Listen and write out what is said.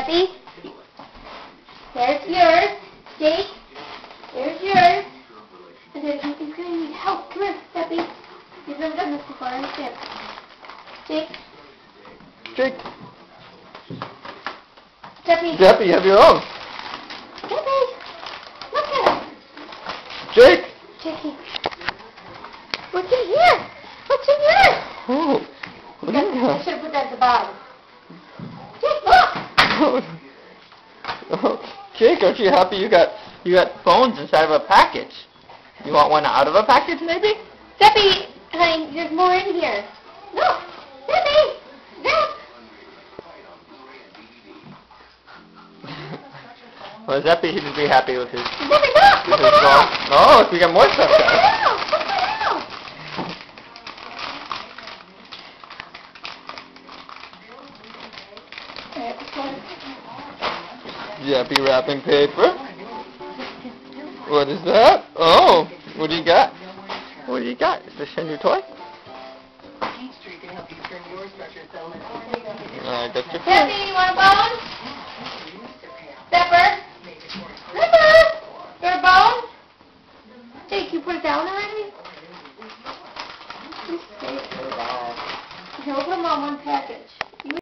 Debbie, there's yours. Jake, there's yours. And then he's going to need help. Come here, Debbie. You've never done this before, I understand. Jake. Jake. Debbie. Debbie, you have your own. Debbie, look at him. Jake. Jakey. What's in here? What's in here? Oh. What do you I got? should have put that at the bottom. Jake, look! Oh, Jake, aren't you happy you got phones inside of a package? You want one out of a package, maybe? Debbie, honey, there's more in here. Look! Debbie! Look! Well, Zeppy should be happy with his Debbie, look! Look phone. around! Oh, we got more stuff, Look guys. around! Look around! Alright, this one. Zeppy wrapping paper. What is that? Oh, what do you got? What do you got? Is this a new toy? I got your phone. Debbie, you want a bone? Pepper? Pepper? You want a bone? Jake, you put it down already? You stay for that. Okay, we'll put them on one package.